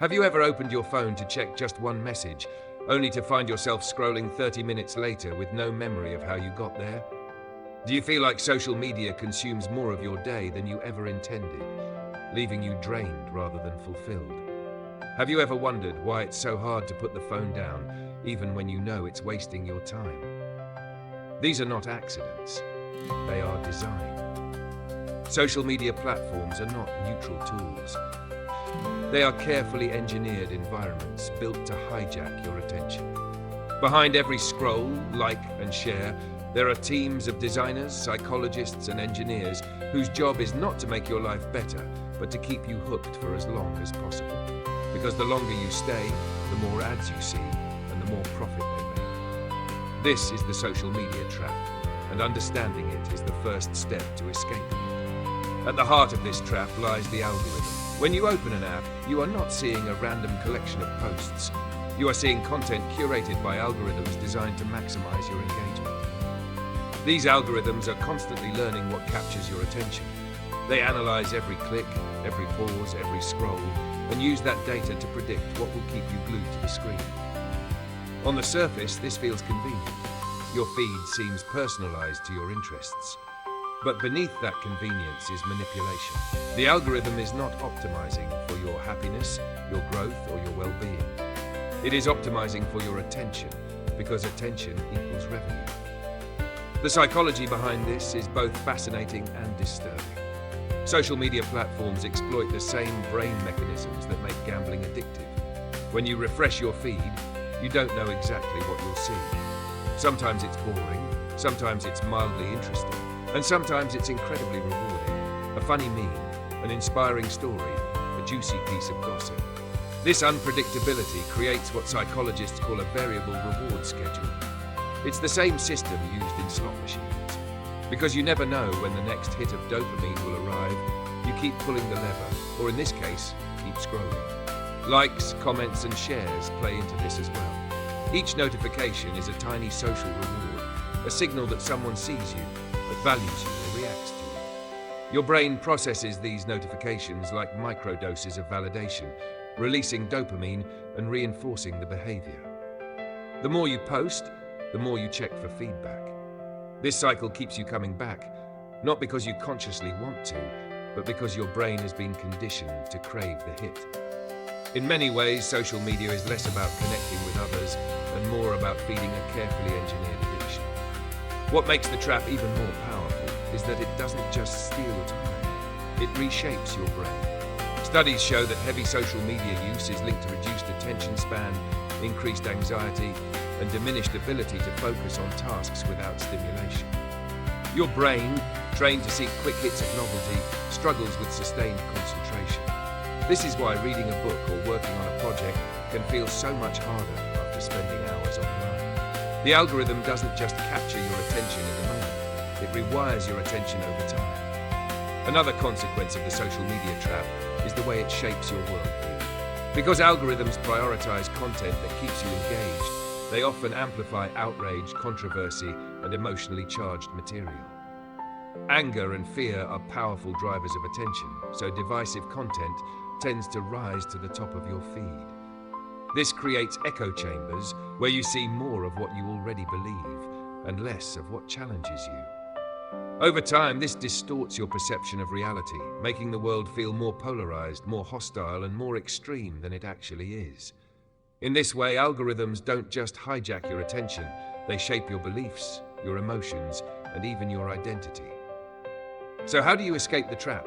Have you ever opened your phone to check just one message, only to find yourself scrolling 30 minutes later with no memory of how you got there? Do you feel like social media consumes more of your day than you ever intended, leaving you drained rather than fulfilled? Have you ever wondered why it's so hard to put the phone down, even when you know it's wasting your time? These are not accidents, they are design. Social media platforms are not neutral tools. They are carefully engineered environments built to hijack your attention. Behind every scroll, like, and share, there are teams of designers, psychologists, and engineers whose job is not to make your life better, but to keep you hooked for as long as possible. Because the longer you stay, the more ads you see, and the more profit they make. This is the social media trap, and understanding it is the first step to escaping it. At the heart of this trap lies the algorithm. When you open an app, you are not seeing a random collection of posts. You are seeing content curated by algorithms designed to maximize your engagement. These algorithms are constantly learning what captures your attention. They analyze every click, every pause, every scroll, and use that data to predict what will keep you glued to the screen. On the surface, this feels convenient. Your feed seems personalized to your interests. But beneath that convenience is manipulation. The algorithm is not optimizing for your happiness, your growth, or your well-being. It is optimizing for your attention, because attention equals revenue. The psychology behind this is both fascinating and disturbing. Social media platforms exploit the same brain mechanisms that make gambling addictive. When you refresh your feed, you don't know exactly what you'll see. Sometimes it's boring, sometimes it's mildly interesting, and sometimes it's incredibly rewarding. A funny meme, an inspiring story, a juicy piece of gossip. This unpredictability creates what psychologists call a variable reward schedule. It's the same system used in slot machines. Because you never know when the next hit of dopamine will arrive, you keep pulling the lever, or in this case, keep scrolling. Likes, comments, and shares play into this as well. Each notification is a tiny social reward, a signal that someone sees you, that values you, or reacts to you. Your brain processes these notifications like microdoses of validation, releasing dopamine and reinforcing the behavior. The more you post, the more you check for feedback. This cycle keeps you coming back, not because you consciously want to, but because your brain has been conditioned to crave the hit. In many ways, social media is less about connecting with others and more about feeding a carefully engineered addiction. What makes the trap even more powerful is that it doesn't just steal time, it reshapes your brain. Studies show that heavy social media use is linked to reduced attention span, increased anxiety, and diminished ability to focus on tasks without stimulation. Your brain, trained to seek quick hits of novelty, struggles with sustained concentration. This is why reading a book or working on a project can feel so much harder after spending hours online. The algorithm doesn't just capture your attention in the moment, it rewires your attention over time. Another consequence of the social media trap is the way it shapes your worldview. Because algorithms prioritize content that keeps you engaged, they often amplify outrage, controversy, and emotionally charged material. Anger and fear are powerful drivers of attention, so divisive content tends to rise to the top of your feed. This creates echo chambers where you see more of what you already believe and less of what challenges you. Over time, this distorts your perception of reality, making the world feel more polarized, more hostile, and more extreme than it actually is. In this way, algorithms don't just hijack your attention, they shape your beliefs, your emotions, and even your identity. So how do you escape the trap?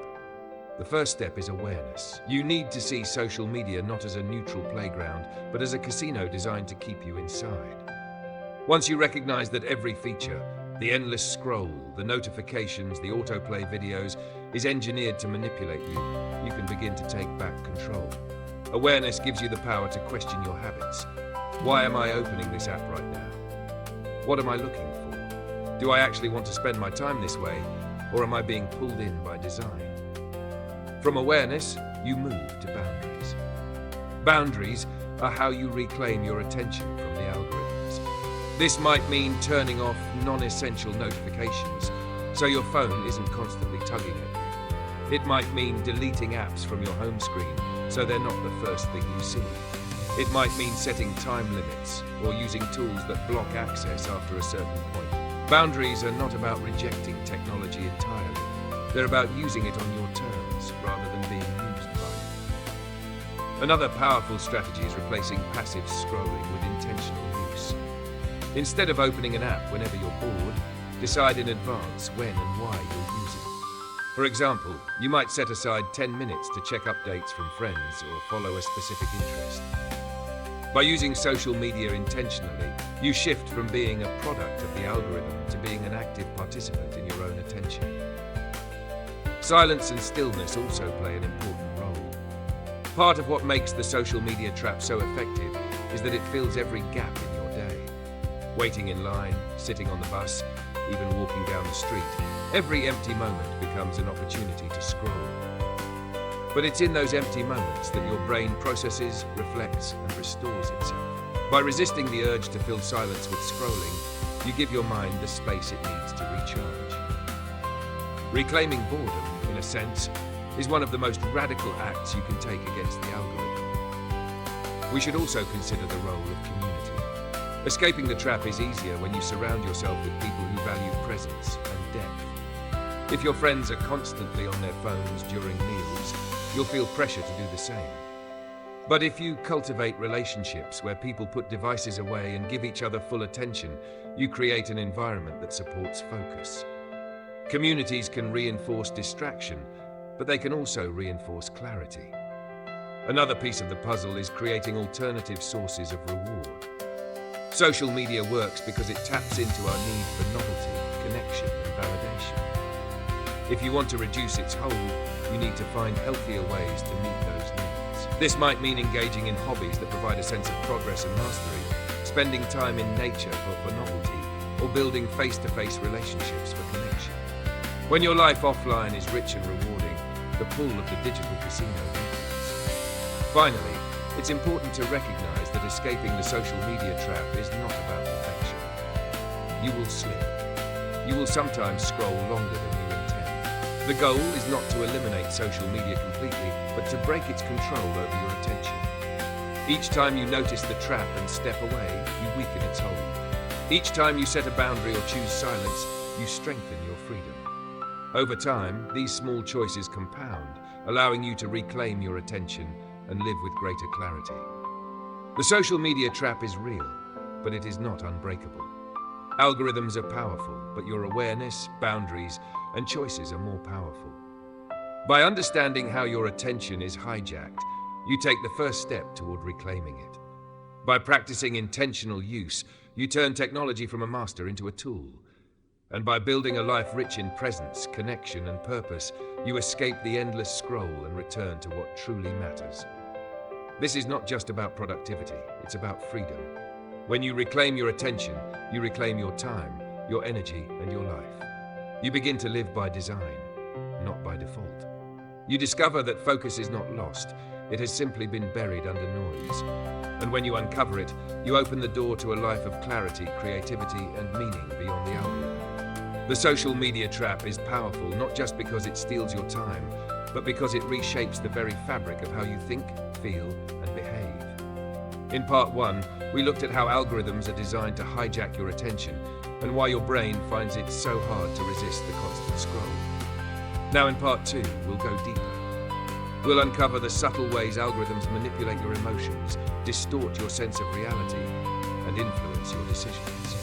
The first step is awareness. You need to see social media not as a neutral playground, but as a casino designed to keep you inside. Once you recognize that every feature, the endless scroll, the notifications, the autoplay videos, is engineered to manipulate you, you can begin to take back control. Awareness gives you the power to question your habits. Why am I opening this app right now? What am I looking for? Do I actually want to spend my time this way, or am I being pulled in by design? From awareness, you move to boundaries. Boundaries are how you reclaim your attention from the algorithms. This might mean turning off non-essential notifications, so your phone isn't constantly tugging at you. It might mean deleting apps from your home screen, so they're not the first thing you see. It might mean setting time limits or using tools that block access after a certain point. Boundaries are not about rejecting technology entirely. They're about using it on your terms rather than being used by it. Another powerful strategy is replacing passive scrolling with intentional use. Instead of opening an app whenever you're bored, decide in advance when and why you'll use it. For example, you might set aside 10 minutes to check updates from friends or follow a specific interest. By using social media intentionally, you shift from being a product of the algorithm to being an active participant in your own attention. Silence and stillness also play an important role. Part of what makes the social media trap so effective is that it fills every gap in your day. Waiting in line, sitting on the bus, even walking down the street, every empty moment becomes an opportunity to scroll. But it's in those empty moments that your brain processes, reflects, and restores itself. By resisting the urge to fill silence with scrolling, you give your mind the space it needs to recharge. Reclaiming boredom, in a sense, is one of the most radical acts you can take against the algorithm. We should also consider the role of community. Escaping the trap is easier when you surround yourself with people who value presence and depth. If your friends are constantly on their phones during meals, you'll feel pressure to do the same. But if you cultivate relationships where people put devices away and give each other full attention, you create an environment that supports focus. Communities can reinforce distraction, but they can also reinforce clarity. Another piece of the puzzle is creating alternative sources of reward. Social media works because it taps into our need for novelty, connection, and validation. If you want to reduce its hold, you need to find healthier ways to meet those needs. This might mean engaging in hobbies that provide a sense of progress and mastery, spending time in nature for novelty, or building face-to-face relationships for connection. When your life offline is rich and rewarding, the pull of the digital casino deepens. Finally, it's important to recognize that escaping the social media trap is not about perfection. You will slip. You will sometimes scroll longer than you intend. The goal is not to eliminate social media completely, but to break its control over your attention. Each time you notice the trap and step away, you weaken its hold. Each time you set a boundary or choose silence, you strengthen your freedom. Over time, these small choices compound, allowing you to reclaim your attention and live with greater clarity. The social media trap is real, but it is not unbreakable. Algorithms are powerful, but your awareness, boundaries, and choices are more powerful. By understanding how your attention is hijacked, you take the first step toward reclaiming it. By practicing intentional use, you turn technology from a master into a tool. And by building a life rich in presence, connection, and purpose, you escape the endless scroll and return to what truly matters. This is not just about productivity, it's about freedom. When you reclaim your attention, you reclaim your time, your energy, and your life. You begin to live by design, not by default. You discover that focus is not lost, it has simply been buried under noise. And when you uncover it, you open the door to a life of clarity, creativity, and meaning beyond the algorithm. The social media trap is powerful not just because it steals your time, but because it reshapes the very fabric of how you think, feel, and behave. In part 1, we looked at how algorithms are designed to hijack your attention and why your brain finds it so hard to resist the constant scroll. Now in part 2, we'll go deeper. We'll uncover the subtle ways algorithms manipulate your emotions, distort your sense of reality, and influence your decisions.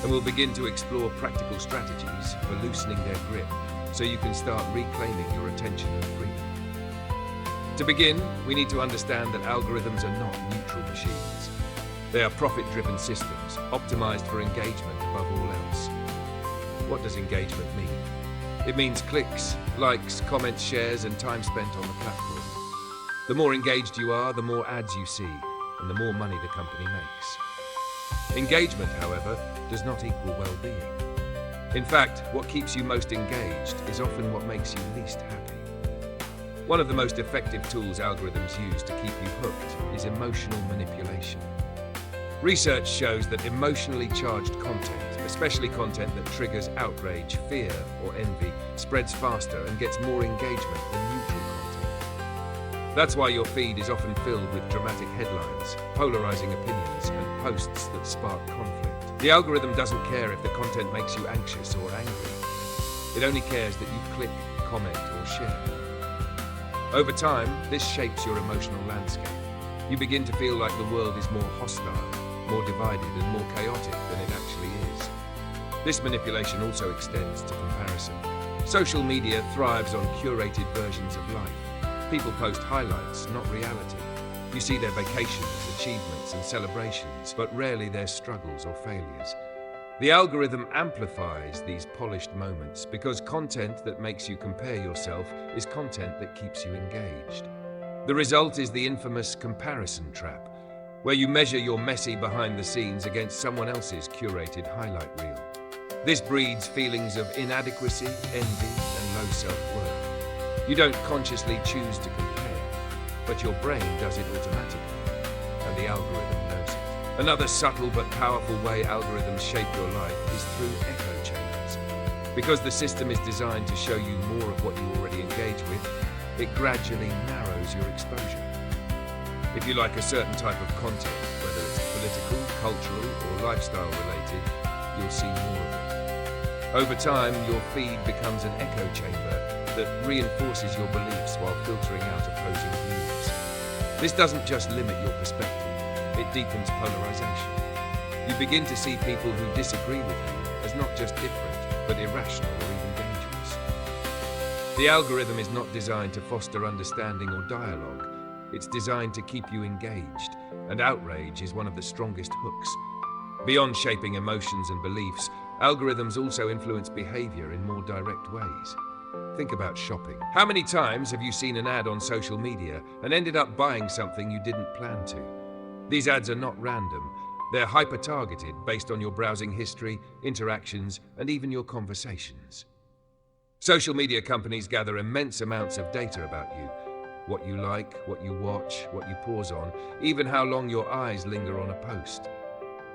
And we'll begin to explore practical strategies for loosening their grip so you can start reclaiming your attention and freedom. To begin, we need to understand that algorithms are not neutral machines. They are profit-driven systems, optimized for engagement above all else. What does engagement mean? It means clicks, likes, comments, shares, and time spent on the platform. The more engaged you are, the more ads you see, and the more money the company makes. Engagement, however, does not equal well-being. In fact, what keeps you most engaged is often what makes you least happy. One of the most effective tools algorithms use to keep you hooked is emotional manipulation. Research shows that emotionally charged content, especially content that triggers outrage, fear, or envy, spreads faster and gets more engagement than neutral content. That's why your feed is often filled with dramatic headlines, polarizing opinions, and posts that spark conflict. The algorithm doesn't care if the content makes you anxious or angry. It only cares that you click, comment, or share. Over time, this shapes your emotional landscape. You begin to feel like the world is more hostile, more divided, and more chaotic than it actually is. This manipulation also extends to comparison. Social media thrives on curated versions of life. People post highlights, not reality. You see their vacations, achievements, and celebrations, but rarely their struggles or failures. The algorithm amplifies these polished moments because content that makes you compare yourself is content that keeps you engaged. The result is the infamous comparison trap, where you measure your messy behind the scenes against someone else's curated highlight reel. This breeds feelings of inadequacy, envy, and low self-worth. You don't consciously choose to compare, but your brain does it automatically, and the algorithm knows it. Another subtle but powerful way algorithms shape your life is through echo chambers. Because the system is designed to show you more of what you already engage with, it gradually narrows your exposure. If you like a certain type of content, whether it's political, cultural, or lifestyle related, you'll see more of it. Over time, your feed becomes an echo chamber that reinforces your beliefs while filtering out opposing views. This doesn't just limit your perspective, it deepens polarization. You begin to see people who disagree with you as not just different, but irrational or even dangerous. The algorithm is not designed to foster understanding or dialogue. It's designed to keep you engaged, and outrage is one of the strongest hooks. Beyond shaping emotions and beliefs, algorithms also influence behavior in more direct ways. Think about shopping. How many times have you seen an ad on social media and ended up buying something you didn't plan to? These ads are not random. They're hyper-targeted based on your browsing history, interactions, and even your conversations. Social media companies gather immense amounts of data about you. What you like, what you watch, what you pause on, even how long your eyes linger on a post.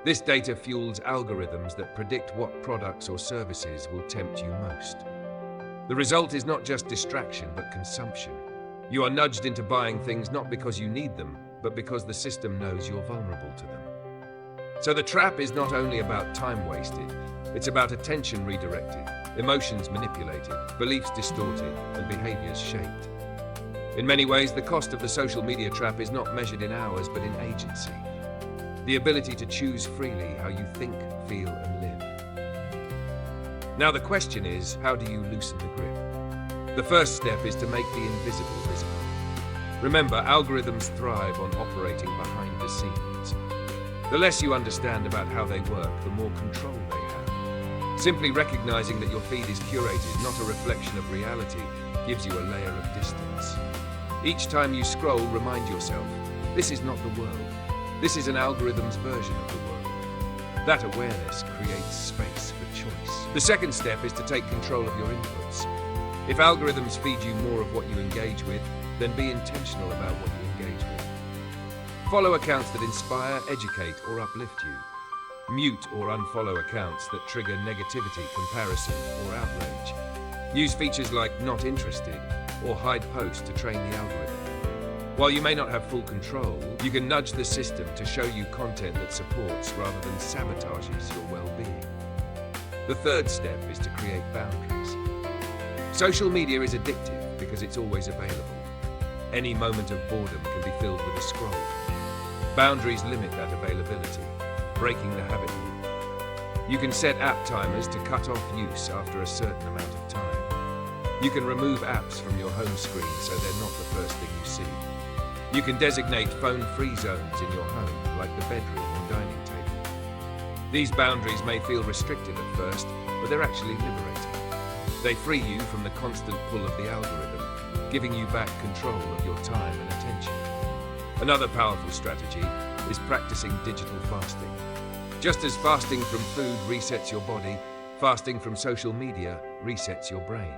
This data fuels algorithms that predict what products or services will tempt you most. The result is not just distraction, but consumption. You are nudged into buying things not because you need them, but because the system knows you're vulnerable to them. So the trap is not only about time wasted, it's about attention redirected, emotions manipulated, beliefs distorted, and behaviors shaped. In many ways, the cost of the social media trap is not measured in hours, but in agency. The ability to choose freely how you think, feel, and live. Now the question is, how do you loosen the grip? The first step is to make the invisible visible. Remember, algorithms thrive on operating behind the scenes. The less you understand about how they work, the more control they have. Simply recognizing that your feed is curated, not a reflection of reality, gives you a layer of distance. Each time you scroll, remind yourself, this is not the world. This is an algorithm's version of the world. That awareness creates space for choice. The second step is to take control of your inputs. If algorithms feed you more of what you engage with, then be intentional about what you engage with. Follow accounts that inspire, educate, or uplift you. Mute or unfollow accounts that trigger negativity, comparison, or outrage. Use features like not interested or hide posts to train the algorithm. While you may not have full control, you can nudge the system to show you content that supports rather than sabotages your well-being. The third step is to create boundaries. Social media is addictive because it's always available. Any moment of boredom can be filled with a scroll. Boundaries limit that availability, breaking the habit loop. You can set app timers to cut off use after a certain amount of time. You can remove apps from your home screen so they're not the first thing you see. You can designate phone-free zones in your home, like the bedroom or dining table. These boundaries may feel restrictive at first, but they're actually liberating. They free you from the constant pull of the algorithm, giving you back control of your time and attention. Another powerful strategy is practicing digital fasting. Just as fasting from food resets your body, fasting from social media resets your brain.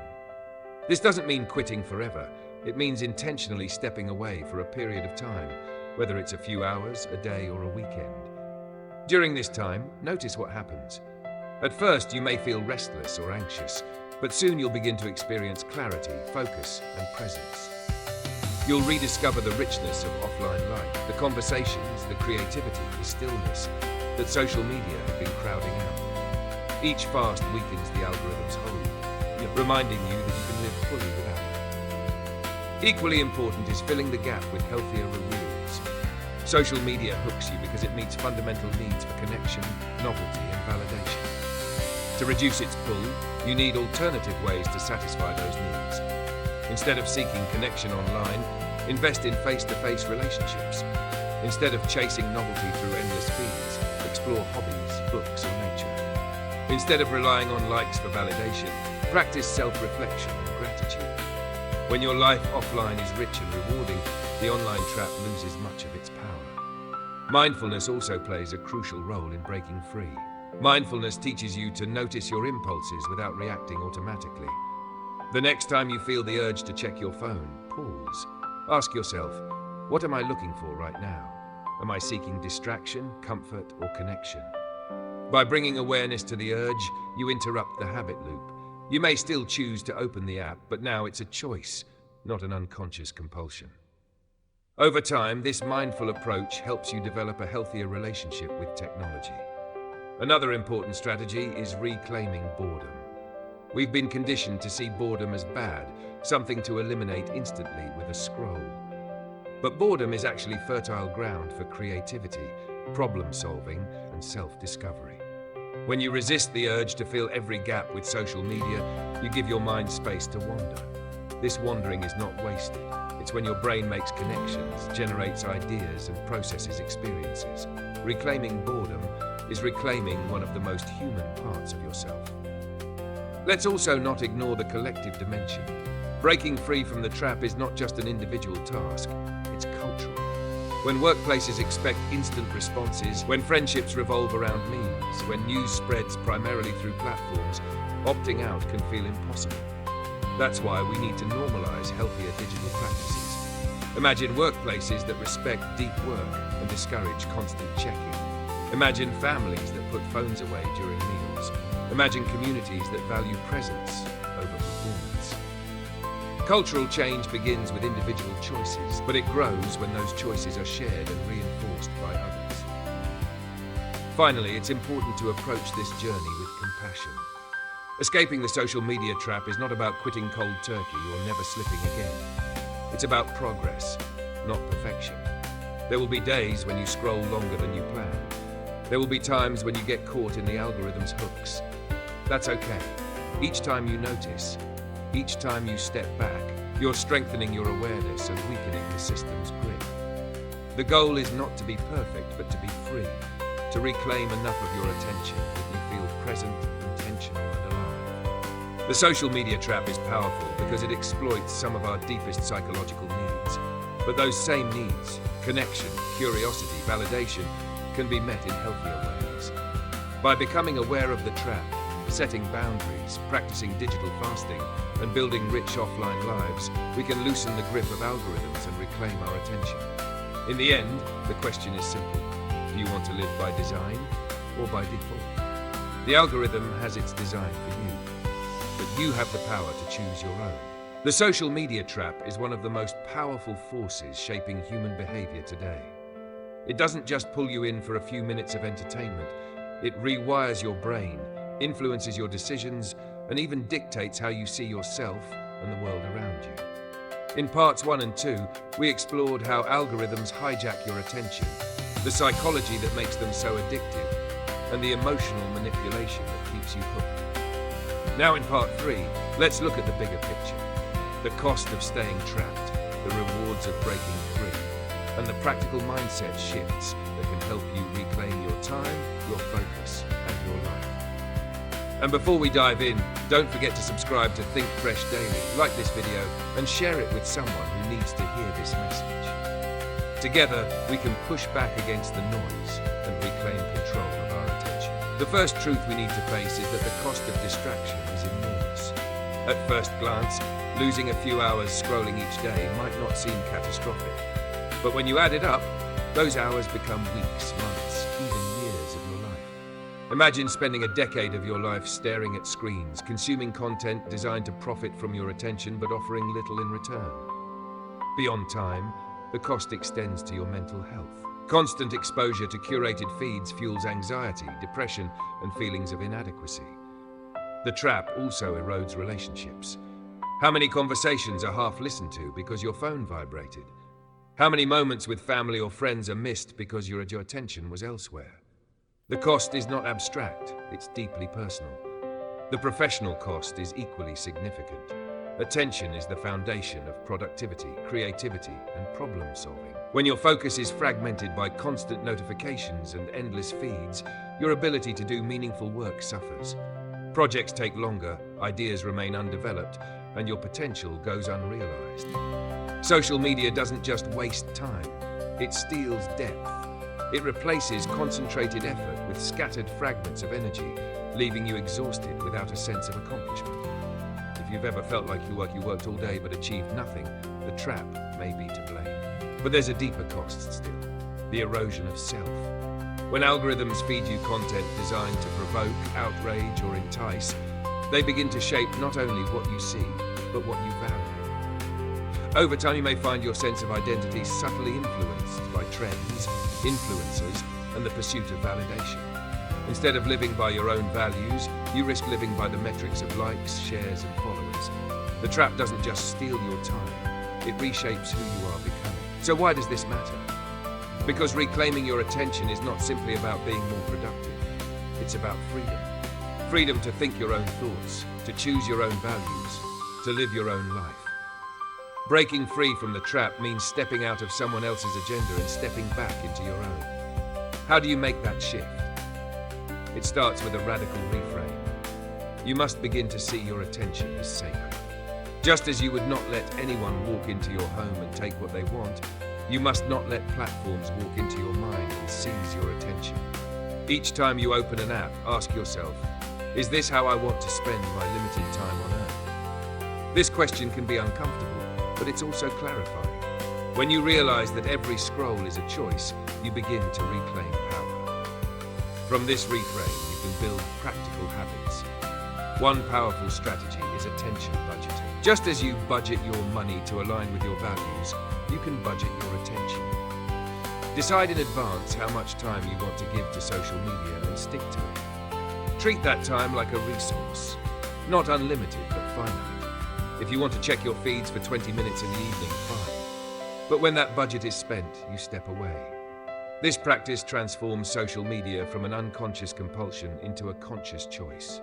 This doesn't mean quitting forever. It means intentionally stepping away for a period of time, whether it's a few hours, a day, or a weekend. During this time, notice what happens. At first, you may feel restless or anxious, but soon you'll begin to experience clarity, focus, and presence. You'll rediscover the richness of offline life, the conversations, the creativity, the stillness that social media have been crowding out. Each fast weakens the algorithm's hold, reminding you that you can live fully without it. Equally important is filling the gap with healthier rewards. Social media hooks you because it meets fundamental needs for connection, novelty, and validation. To reduce its pull, you need alternative ways to satisfy those needs. Instead of seeking connection online, invest in face-to-face relationships. Instead of chasing novelty through endless feeds, explore hobbies, books, or nature. Instead of relying on likes for validation, practice self-reflection and gratitude. When your life offline is rich and rewarding, the online trap loses much of its power. Mindfulness also plays a crucial role in breaking free. Mindfulness teaches you to notice your impulses without reacting automatically. The next time you feel the urge to check your phone, pause. Ask yourself, what am I looking for right now? Am I seeking distraction, comfort, or connection? By bringing awareness to the urge, you interrupt the habit loop. You may still choose to open the app, but now it's a choice, not an unconscious compulsion. Over time, this mindful approach helps you develop a healthier relationship with technology. Another important strategy is reclaiming boredom. We've been conditioned to see boredom as bad, something to eliminate instantly with a scroll. But boredom is actually fertile ground for creativity, problem-solving, and self-discovery. When you resist the urge to fill every gap with social media, you give your mind space to wander. This wandering is not wasted. It's when your brain makes connections, generates ideas, and processes experiences. Reclaiming boredom is reclaiming one of the most human parts of yourself. Let's also not ignore the collective dimension. Breaking free from the trap is not just an individual task, it's cultural. When workplaces expect instant responses, when friendships revolve around memes, when news spreads primarily through platforms, opting out can feel impossible. That's why we need to normalize healthier digital practices. Imagine workplaces that respect deep work and discourage constant checking. Imagine families that put phones away during meals. Imagine communities that value presence over performance. Cultural change begins with individual choices, but it grows when those choices are shared and reinforced by others. Finally, it's important to approach this journey with compassion. Escaping the social media trap is not about quitting cold turkey or never slipping again. It's about progress, not perfection. There will be days when you scroll longer than you planned. There will be times when you get caught in the algorithm's hooks. That's okay. Each time you notice, each time you step back, you're strengthening your awareness and weakening the system's grip. The goal is not to be perfect, but to be free, to reclaim enough of your attention that you feel present, intentional, and alive. The social media trap is powerful because it exploits some of our deepest psychological needs. But those same needs, connection, curiosity, validation, can be met in healthier ways. By becoming aware of the trap, setting boundaries, practicing digital fasting, and building rich offline lives, we can loosen the grip of algorithms and reclaim our attention. In the end, the question is simple. Do you want to live by design or by default? The algorithm has its design for you, but you have the power to choose your own. The social media trap is one of the most powerful forces shaping human behavior today. It doesn't just pull you in for a few minutes of entertainment. It rewires your brain, influences your decisions, and even dictates how you see yourself and the world around you. In parts 1 and 2, we explored how algorithms hijack your attention, the psychology that makes them so addictive, and the emotional manipulation that keeps you hooked. Now in part 3, let's look at the bigger picture. The cost of staying trapped, the rewards of breaking free, and the practical mindset shifts that can help you reclaim your time, your focus, and your life. And before we dive in, don't forget to subscribe to Think Fresh Daily, like this video, and share it with someone who needs to hear this message. Together, we can push back against the noise and reclaim control of our attention. The first truth we need to face is that the cost of distraction is enormous. At first glance, losing a few hours scrolling each day might not seem catastrophic. But when you add it up, those hours become weeks, months, even years of your life. Imagine spending a decade of your life staring at screens, consuming content designed to profit from your attention but offering little in return. Beyond time, the cost extends to your mental health. Constant exposure to curated feeds fuels anxiety, depression, and feelings of inadequacy. The trap also erodes relationships. How many conversations are half listened to because your phone vibrated? How many moments with family or friends are missed because your attention was elsewhere? The cost is not abstract, it's deeply personal. The professional cost is equally significant. Attention is the foundation of productivity, creativity, and problem solving. When your focus is fragmented by constant notifications and endless feeds, your ability to do meaningful work suffers. Projects take longer, ideas remain undeveloped, and your potential goes unrealized. Social media doesn't just waste time, it steals depth. It replaces concentrated effort with scattered fragments of energy, leaving you exhausted without a sense of accomplishment. If you've ever felt like you worked all day but achieved nothing, the trap may be to blame. But there's a deeper cost still, the erosion of self. When algorithms feed you content designed to provoke, outrage, or entice, they begin to shape not only what you see, but what you value. Over time, you may find your sense of identity subtly influenced by trends, influencers, and the pursuit of validation. Instead of living by your own values, you risk living by the metrics of likes, shares, and followers. The trap doesn't just steal your time, it reshapes who you are becoming. So why does this matter? Because reclaiming your attention is not simply about being more productive. It's about freedom. Freedom to think your own thoughts, to choose your own values, to live your own life. Breaking free from the trap means stepping out of someone else's agenda and stepping back into your own. How do you make that shift? It starts with a radical reframe. You must begin to see your attention as sacred. Just as you would not let anyone walk into your home and take what they want, you must not let platforms walk into your mind and seize your attention. Each time you open an app, ask yourself, is this how I want to spend my limited time on Earth? This question can be uncomfortable, but it's also clarifying. When you realize that every scroll is a choice, you begin to reclaim power. From this reframe, you can build practical habits. One powerful strategy is attention budgeting. Just as you budget your money to align with your values, you can budget your attention. Decide in advance how much time you want to give to social media and stick to it. Treat that time like a resource, not unlimited but finite. If you want to check your feeds for 20 minutes in the evening, fine. But when that budget is spent, you step away. This practice transforms social media from an unconscious compulsion into a conscious choice.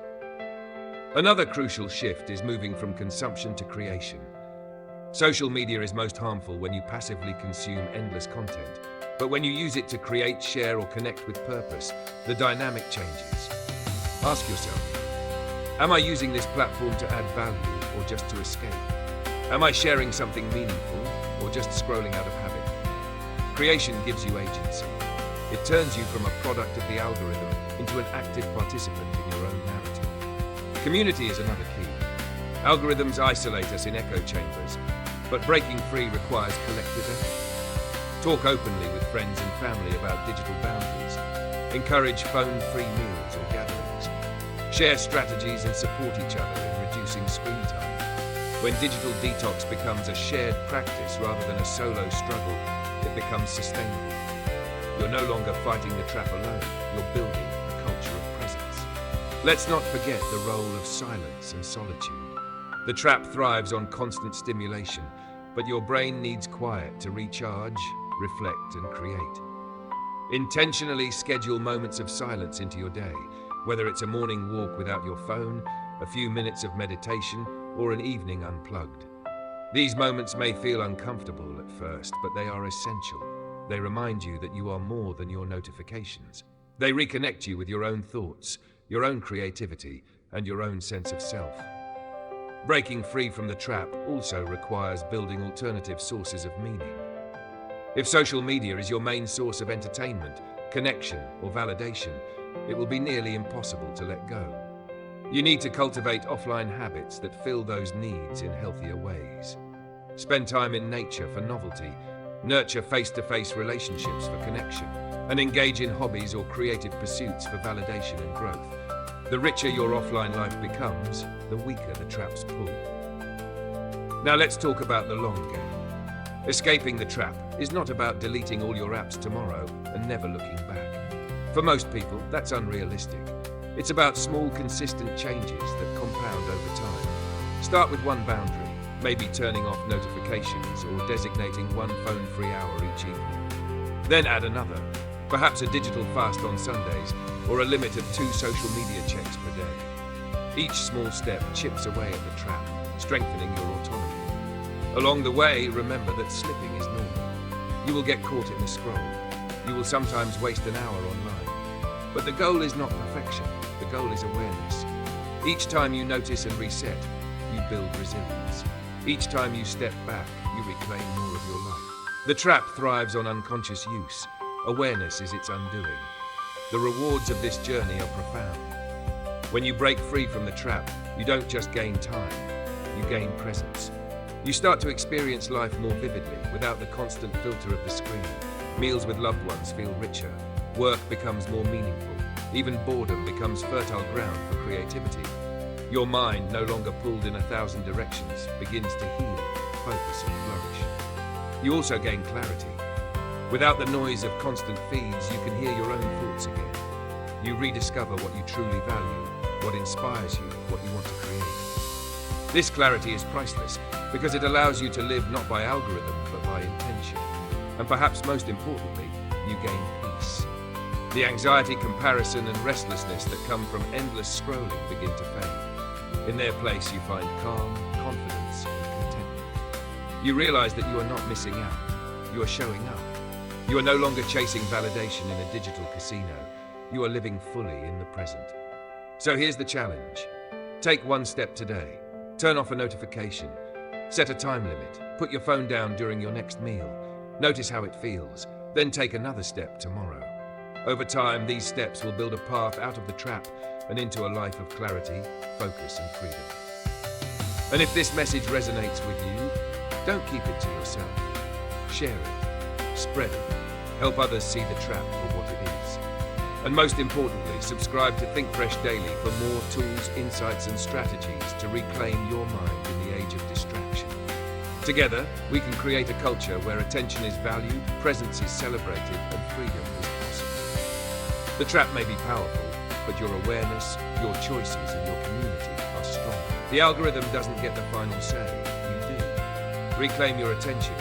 Another crucial shift is moving from consumption to creation. Social media is most harmful when you passively consume endless content, but when you use it to create, share, or connect with purpose, the dynamic changes. Ask yourself, am I using this platform to add value or just to escape? Am I sharing something meaningful or just scrolling out of habit? Creation gives you agency. It turns you from a product of the algorithm into an active participant in your own narrative. Community is another key. Algorithms isolate us in echo chambers, but breaking free requires collective effort. Talk openly with friends and family about digital boundaries. Encourage phone-free meals or gatherings. Share strategies and support each other in reducing screen time. When digital detox becomes a shared practice rather than a solo struggle, it becomes sustainable. You're no longer fighting the trap alone, you're building a culture of presence. Let's not forget the role of silence and solitude. The trap thrives on constant stimulation, but your brain needs quiet to recharge, reflect, and create. Intentionally schedule moments of silence into your day, whether it's a morning walk without your phone, a few minutes of meditation, or an evening unplugged. These moments may feel uncomfortable at first, but they are essential. They remind you that you are more than your notifications. They reconnect you with your own thoughts, your own creativity, and your own sense of self. Breaking free from the trap also requires building alternative sources of meaning. If social media is your main source of entertainment, connection, or validation, it will be nearly impossible to let go. You need to cultivate offline habits that fill those needs in healthier ways. Spend time in nature for novelty, nurture face-to-face relationships for connection, and engage in hobbies or creative pursuits for validation and growth. The richer your offline life becomes, the weaker the trap's pull. Now let's talk about the long game. Escaping the trap is not about deleting all your apps tomorrow and never looking back. For most people, that's unrealistic. It's about small, consistent changes that compound over time. Start with one boundary, maybe turning off notifications or designating one phone-free hour each evening. Then add another, perhaps a digital fast on Sundays or a limit of 2 social media checks per day. Each small step chips away at the trap, strengthening your autonomy. Along the way, remember that slipping is normal. You will get caught in the scroll. You will sometimes waste an hour online. But the goal is not perfection. The goal is awareness. Each time you notice and reset, you build resilience. Each time you step back, you reclaim more of your life. The trap thrives on unconscious use. Awareness is its undoing. The rewards of this journey are profound. When you break free from the trap, you don't just gain time, you gain presence. You start to experience life more vividly, without the constant filter of the screen. Meals with loved ones feel richer. Work becomes more meaningful. Even boredom becomes fertile ground for creativity. Your mind, no longer pulled in 1,000 directions, begins to heal, focus, and flourish. You also gain clarity. Without the noise of constant feeds, you can hear your own thoughts again. You rediscover what you truly value, what inspires you, what you want to create. This clarity is priceless because it allows you to live not by algorithm, but by intention. And perhaps most importantly, you gain peace. The anxiety, comparison, and restlessness that come from endless scrolling begin to fade. In their place, you find calm, confidence, and contentment. You realize that you are not missing out. You are showing up. You are no longer chasing validation in a digital casino. You are living fully in the present. So here's the challenge. Take one step today. Turn off a notification. Set a time limit. Put your phone down during your next meal. Notice how it feels. Then take another step tomorrow. Over time, these steps will build a path out of the trap and into a life of clarity, focus, and freedom. And if this message resonates with you, don't keep it to yourself. Share it. Spread it. Help others see the trap for what it is. And most importantly, subscribe to Think Fresh Daily for more tools, insights, and strategies to reclaim your mind in the age of distraction. Together, we can create a culture where attention is valued, presence is celebrated, and freedom is possible. The trap may be powerful, but your awareness, your choices, and your community are strong. The algorithm doesn't get the final say. You do. Reclaim your attention.